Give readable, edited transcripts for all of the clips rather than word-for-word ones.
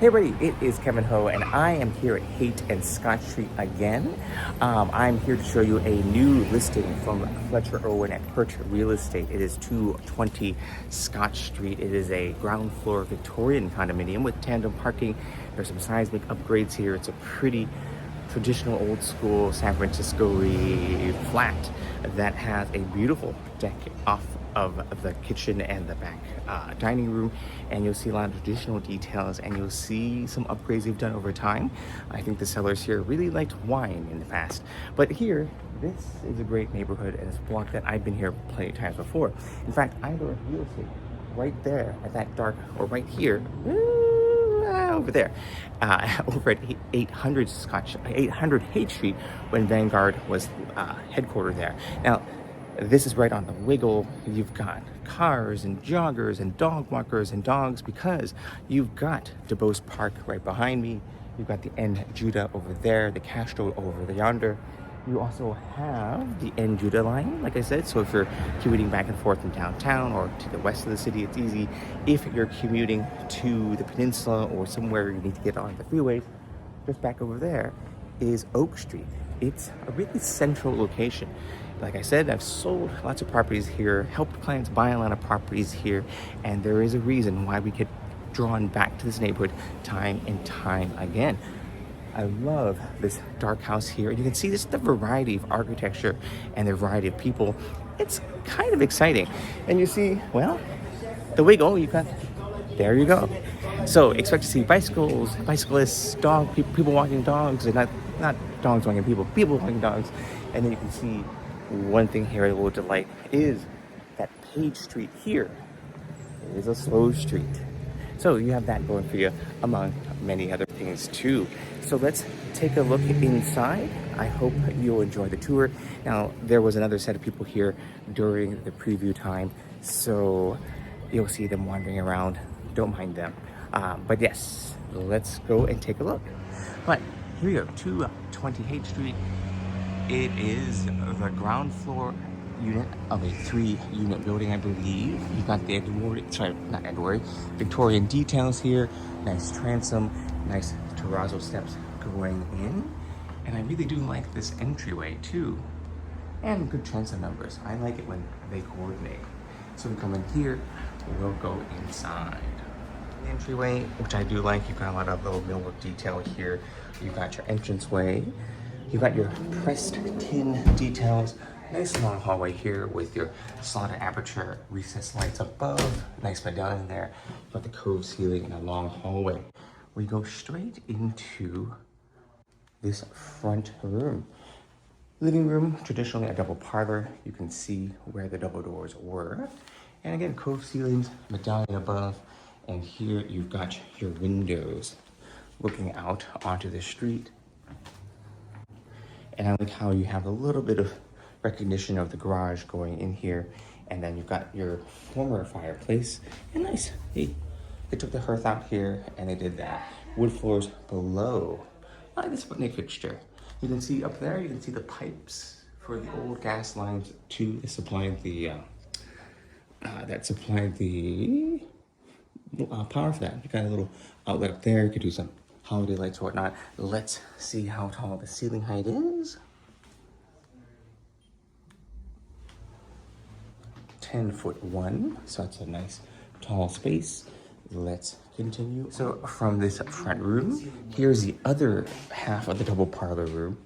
Hey everybody, it is K.Ho and I am here at Haight and Scott Street again. I'm here to show you a new listing from Fletcher Irwin at Perch Real Estate. It is 220 Scott Street. It is a ground floor Victorian condominium with tandem parking. There's some seismic upgrades here. It's a pretty traditional old school San Francisco-y flat that has a beautiful deck off of the kitchen and the back dining room, and you'll see a lot of traditional details, and you'll see some upgrades they've done over time. I think the sellers here really liked wine in the past, but here, this is a great neighborhood, and it's a block that I've been here plenty of times before. In fact, I know a real estate right there at that dark, or right here, over there, over at 800 Haight Street, when Vanguard was headquartered there. Now, this is right on the wiggle. You've got cars and joggers and dog walkers and dogs because you've got Duboce Park right behind me. You've got the N Judah over there, the Castro over yonder. You also have the N Judah line, like I said, so if you're commuting back and forth from downtown or to the west of the city, it's easy. If you're commuting to the peninsula or somewhere you need to get on the freeways, just back over there is Oak Street. It's a really central location. Like I said, I've sold lots of properties here, helped clients buy a lot of properties here, and there is a reason why we get drawn back to this neighborhood time and time again. I love this dark house here, and you can see this the variety of architecture and the variety of people. It's kind of exciting. And you see, well, the wiggle, there you go. So expect to see bicycles, bicyclists, people walking dogs, and not dogs walking people walking dogs. And then you can see one thing here that will delight is that Page Street here is a slow street. So you have that going for you, among many other things too. So let's take a look inside. I hope you'll enjoy the tour. Now, there was another set of people here during the preview time, so you'll see them wandering around. Don't mind them. But yes, let's go and take a look. But here we go, 220 Haight Street. It is the ground floor unit of a 3-unit building, I believe. You've got the Victorian details here. Nice transom, nice terrazzo steps going in. And I really do like this entryway too. And good transom numbers. I like it when they coordinate. So we come in here, we'll go inside. The entryway, which I do like, you've got a lot of little millwork detail here. You've got your entranceway. You've got your pressed tin details. Nice long hallway here with your slotted aperture recessed lights above. Nice medallion there. You've got the cove ceiling and a long hallway. We go straight into this front room. Living room, traditionally a double parlor. You can see where the double doors were. And again, cove ceilings, medallion above. And here you've got your windows looking out onto the street. And I like how you have a little bit of recognition of the garage going in here. And then you've got your former fireplace. And nice, they took the hearth out here and they did that. Wood floors below. I like this footnick fixture. You can see up there, you can see the pipes for the old gas lines to supply the, power for that. You got a little outlet up there. You could do some holiday lights or whatnot. Let's see how tall the ceiling height is. 10'1", so that's a nice tall space. Let's continue. So from this front room, here's the other half of the double parlor room.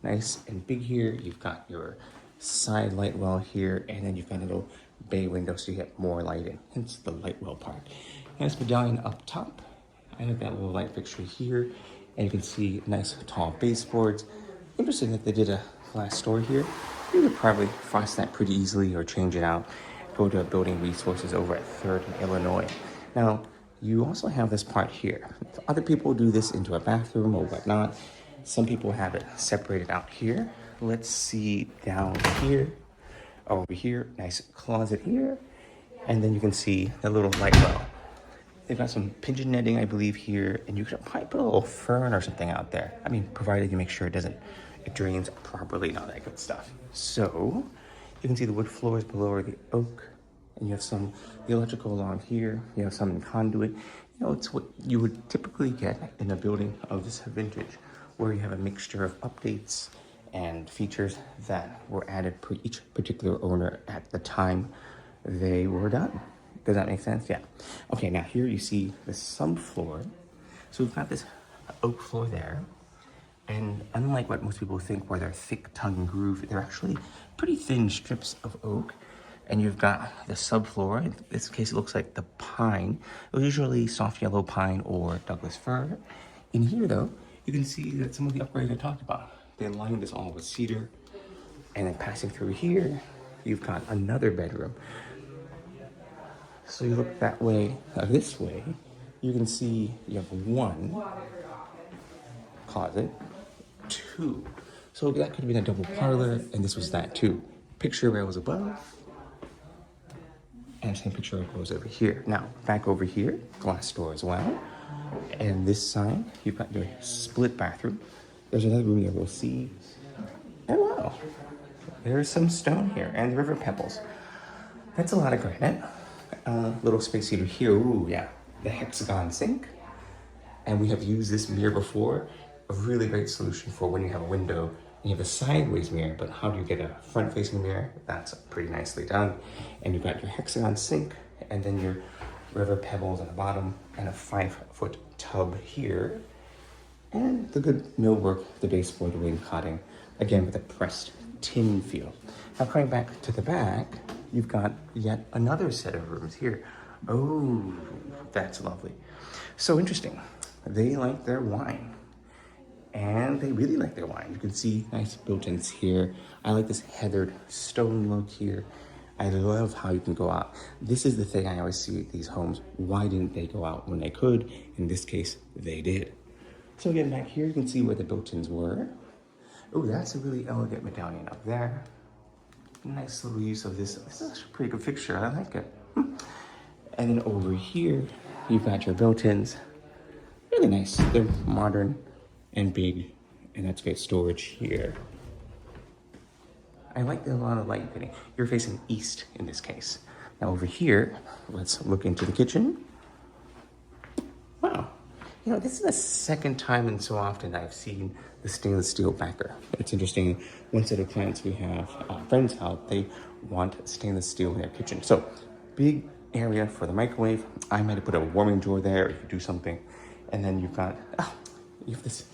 Nice and big here. You've got your side light well here, and then you've got a little bay window so you get more light in, hence the light well part. Nice medallion up top. I like that little light fixture here, and you can see nice tall baseboards. Interesting that they did a glass door here. You could probably frost that pretty easily or change it out. Go to building resources over at 3rd and Illinois. Now, you also have this part here. Other people do this into a bathroom or whatnot. Some people have it separated out here. Let's see down here, over here, nice closet here. And then you can see the little light well. They've got some pigeon netting, I believe, here, and you could probably put a little fern or something out there. I mean, provided you make sure it drains properly and all that good stuff. So, you can see the wood floors below are the oak, And you have some the electrical along here. You have some in conduit. You know, it's what you would typically get in a building of this vintage, where you have a mixture of updates and features that were added per each particular owner at the time they were done. Does that make sense? Yeah. Okay, now here you see the subfloor. So we've got this oak floor there. And unlike what most people think, where they're thick tongue groove, they're actually pretty thin strips of oak. And you've got the subfloor. In this case, it looks like the pine. It was usually soft yellow pine or Douglas fir. In here, though, you can see that some of the upgrades I talked about. They lined this all with cedar. And then passing through here, you've got another bedroom. So you look that way, this way, you can see you have one closet, two. So that could have been a double parlor, and this was that too. Picture rail was above, and same picture goes over here. Now, back over here, glass door as well. And this side, you've got your split bathroom. There's another room there we'll see. Oh wow, there's some stone here and river pebbles. That's a lot of granite. Little space heater here, ooh yeah. The hexagon sink. And we have used this mirror before. A really great solution for when you have a window and you have a sideways mirror, but how do you get a front-facing mirror? That's pretty nicely done. And you've got your hexagon sink, and then your river pebbles at the bottom, and a 5-foot tub here. And the good millwork, the baseboard, the wainscoting, again with a pressed tin feel. Now coming back to the back, you've got yet another set of rooms here. Oh, that's lovely. So interesting. They like their wine. And they really like their wine. You can see nice built-ins here. I like this heathered stone look here. I love how you can go out. This is the thing I always see at these homes. Why didn't they go out when they could? In this case, they did. So again, back here, you can see where the built-ins were. Oh, that's a really elegant medallion up there. Nice little use of this. This is actually a pretty good fixture. I like it. And then over here, you've got your built-ins. Really nice. They're modern and big, and that's great storage here. I like a lot of light fitting. You're facing east in this case. Now over here, let's look into the kitchen. Wow. You know, this is the second time in so often I've seen the stainless steel backer. It's interesting. One set of clients we have, friends out, they want stainless steel in their kitchen. So big area for the microwave. I might have put a warming drawer there if you do something. And then you've got, you have this,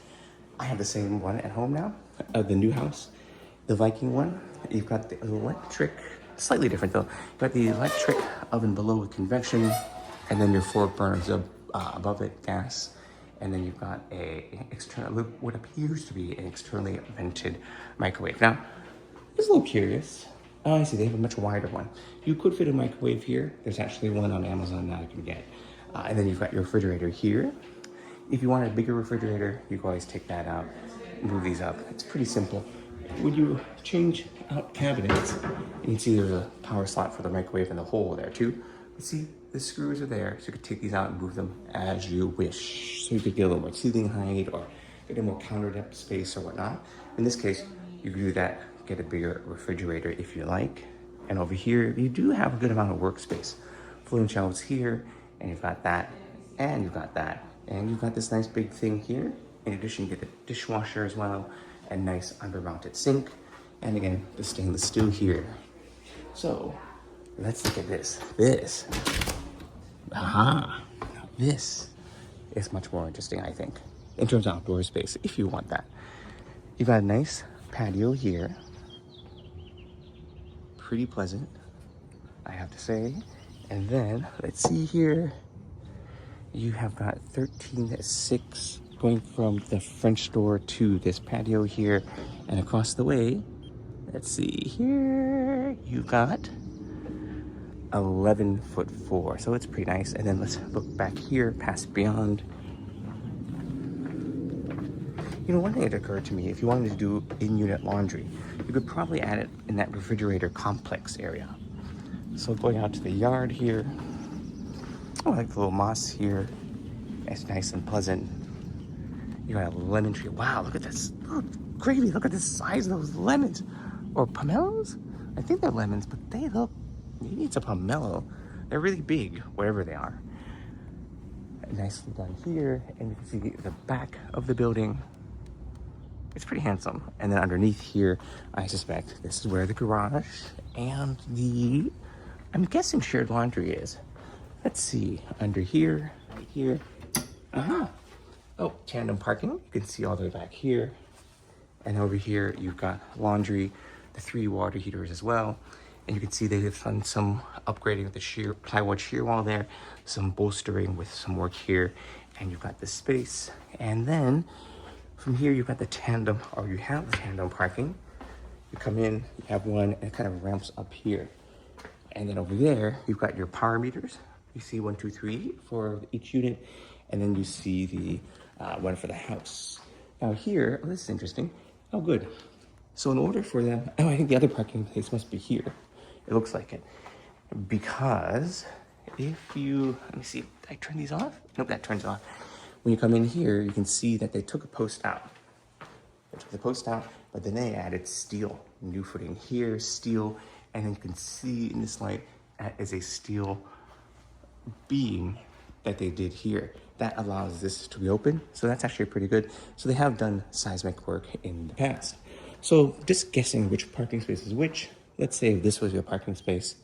I have the same one at home now, the new house, the Viking one. You've got the electric, slightly different though. You've got the electric oven below with convection, and then your 4 burners above it, gas. And then you've got a external, what appears to be an externally vented microwave. Now, I was a little curious. Oh, I see, they have a much wider one. You could fit a microwave here. There's actually one on Amazon now you can get. And then you've got your refrigerator here. If you want a bigger refrigerator, you can always take that out, move these up. It's pretty simple. When you change out cabinets, you can see there's a power slot for the microwave and the hole there too. But see, the screws are there, so you could take these out and move them as you wish. So you could get a little more ceiling height or get a more counter depth space or whatnot. In this case, you could do that, get a bigger refrigerator if you like. And over here, you do have a good amount of workspace. Floating shelves here, and you've got that, and you've got that. And you've got this nice big thing here. In addition, you get the dishwasher as well, and nice under-mounted sink. And again, the stainless steel here. So, let's look at this. This. Aha. Now this is much more interesting, I think, in terms of outdoor space, if you want that. You've got a nice patio here. Pretty pleasant, I have to say. And then, let's see here. You have got 13.6 going from the French door to this patio here. And across the way, let's see here, you've got 11'4". So it's pretty nice. And then let's look back here, past beyond. You know, one thing that occurred to me, if you wanted to do in-unit laundry, you could probably add it in that refrigerator complex area. So going out to the yard here, oh, I like the little moss here. It's nice and pleasant. You got a lemon tree. Wow, look at this. Oh, gravy, look at the size of those lemons. Or pomelos? I think they're lemons, but they look maybe it's a pomelo. They're really big, wherever they are. Nicely done here, and you can see the back of the building. It's pretty handsome. And then underneath here, I suspect this is where the garage and the, I'm guessing, shared laundry is. Let's see, under here, right here. Oh, tandem parking. You can see all the way back here. And over here, you've got laundry, the 3 water heaters as well. And you can see they've done some upgrading of the sheer plywood sheer wall there, some bolstering with some work here. And you've got the space. And then from here, you've got the tandem, or you have the tandem parking. You come in, you have one, and it kind of ramps up here. And then over there, you've got your power meters. You see 1, 2, 3 for each unit. And then you see the one for the house. Now here, oh, this is interesting. Oh, good. So in order for them, oh, I think the other parking place must be here. It looks like it. Because if you, let me see, did I turn these off? Nope, that turns off. When you come in here, you can see that they took a post out. They took the post out, but then they added steel. New footing here, steel, and then you can see in this light, that is a steel beam that they did here. That allows this to be open, so that's actually pretty good. So they have done seismic work in the past. So just guessing which parking space is which, let's say if this was your parking space,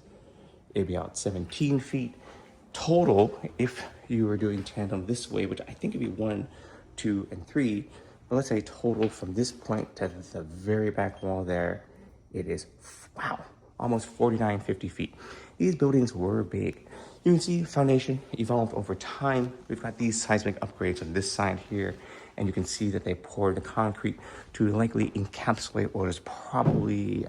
it'd be about 17 feet. Total, if you were doing tandem this way, which I think it'd be 1, 2, and 3, but let's say total from this point to the very back wall there, it is, wow, almost 49, 50 feet. These buildings were big. You can see foundation evolved over time. We've got these seismic upgrades on this side here, and you can see that they poured the concrete to likely encapsulate what is probably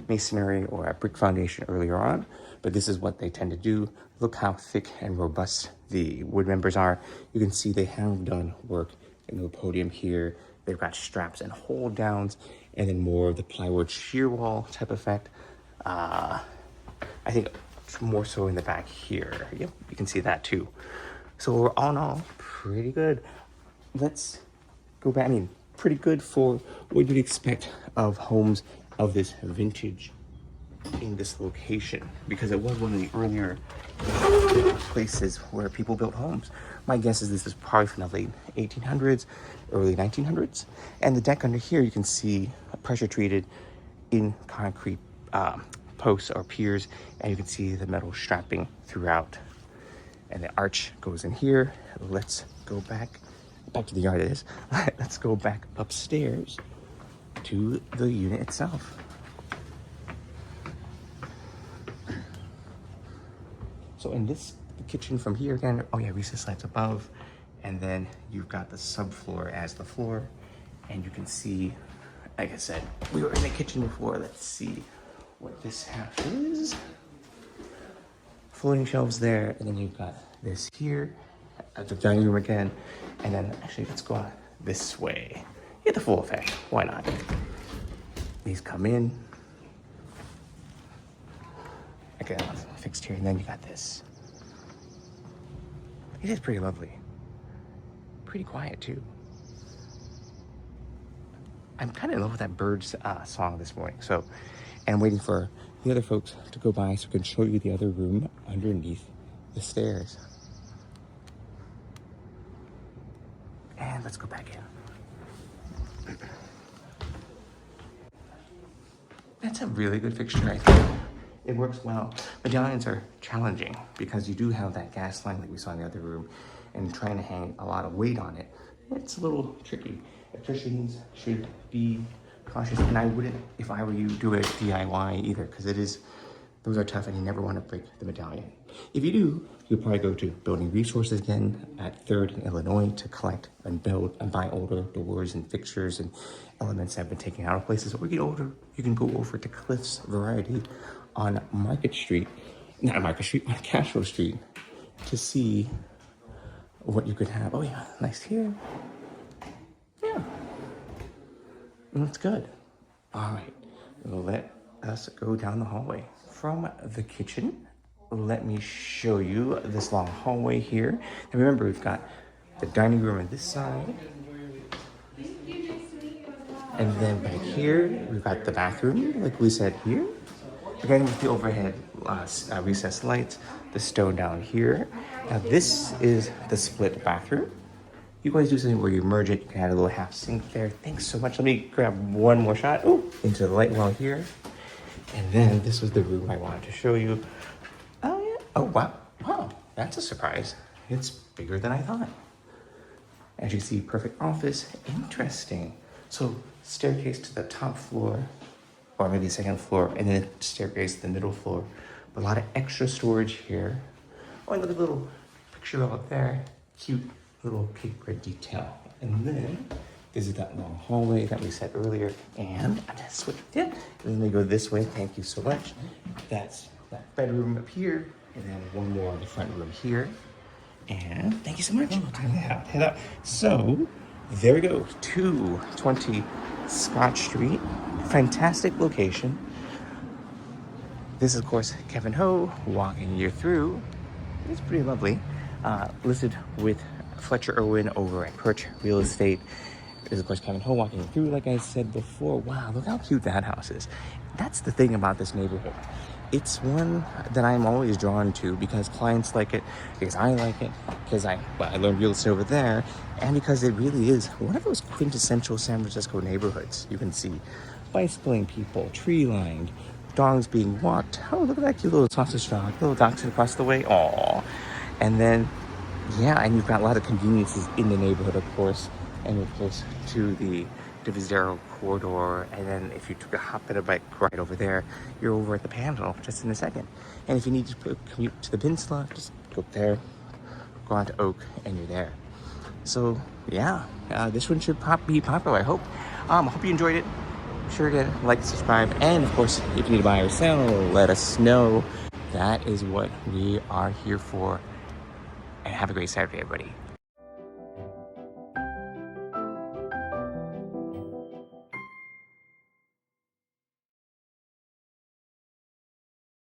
masonry or a brick foundation earlier on, but this is what they tend to do. Look how thick and robust the wood members are. You can see they have done work in the podium here. They've got straps and hold downs, and then more of the plywood shear wall type effect. I think more so in the back here. Yep, you can see that too. So all in all, pretty good. Let's go back. I mean, pretty good for what you'd expect of homes of this vintage in this location, because it was one of the earlier places where people built homes. My guess is this is probably from the late 1800s, early 1900s. And the deck under here, you can see pressure treated in concrete posts or piers, and you can see the metal strapping throughout. And the arch goes in here. Let's go back to the yard. It is. Let's go back upstairs to the unit itself. So in this kitchen from here again, oh yeah, recess lights above, and then you've got the subfloor as the floor, and you can see, like I said, we were in the kitchen before. Let's see what this half is. Floating shelves there, and then you've got this here at the dining room again, and then actually let's go out this way. Get the full effect, why not? These come in. Okay, fixed here, and then you got this. It is pretty lovely. Pretty quiet too. I'm kind of in love with that Birds song this morning. So, and I'm waiting for the other folks to go by so I can show you the other room underneath the stairs. And let's go back in. That's a really good fixture, I think. It works well. Medallions are challenging because you do have that gas line like we saw in the other room, and trying to hang a lot of weight on it, it's a little tricky. Electricians should be cautious, and I wouldn't, if I were you, do it DIY either, because those are tough and you never want to break the medallion. If you do, you'll probably go to Building Resources again at 3rd in Illinois to collect and build and buy older doors and fixtures and elements that have been taken out of places. Or get older, you can go over to Cliff's Variety on on Castro Street to see what you could have. Oh yeah, nice here. Yeah, that's good. All right, let us go down the hallway. From the kitchen, let me show you this long hallway here. And remember, we've got the dining room on this side. And then back here, we've got the bathroom, like we said here. Again, with the overhead recessed lights, the stone down here. Now this is the split bathroom. You guys do something where you merge it, you can add a little half sink there. Thanks so much. Let me grab one more shot. Oh, into the light well here. And then this was the room I wanted to show you. Oh yeah. Oh wow. Wow, that's a surprise. It's bigger than I thought. As you see, perfect office. Interesting. So staircase to the top floor, or maybe second floor, and then staircase to the middle floor. But a lot of extra storage here. Oh, and look at the little picture up there. Cute little paper detail. And then this is that long hallway that we said earlier. And I'm gonna switch with you. And then we go this way. Thank you so much. That's that bedroom up here. And then one more in the front room here. And thank you so much. Head up. So there we go. 220 Scott Street. Fantastic location. This is, of course, K.Ho walking you through. It's pretty lovely. Listed with Fletcher Irwin over at Perch Real Estate. This is, of course, K.Ho walking you through, like I said before. Wow, look how cute that house is. That's the thing about this neighborhood. It's one that I'm always drawn to because clients like it, because I like it, because I learned real estate over there, and because it really is one of those quintessential San Francisco neighborhoods. You can see bicycling people, tree-lined, dogs being walked. Oh, look at that cute little sausage dog, little dachshund across the way. Aww. And then, yeah, and you've got a lot of conveniences in the neighborhood, of course, and you're close to the Duboce corridor, and then if you took a hop and a bike right over there, you're over at the Panhandle just in a second. And if you need to commute to the Peninsula, just go up there, go on to Oak, and you're there. So yeah, this one should be popular, I hope. I hope you enjoyed it. Be sure to like, subscribe, and of course, if you need to buy or sell, let us know. That is what we are here for. And have a great Saturday, everybody.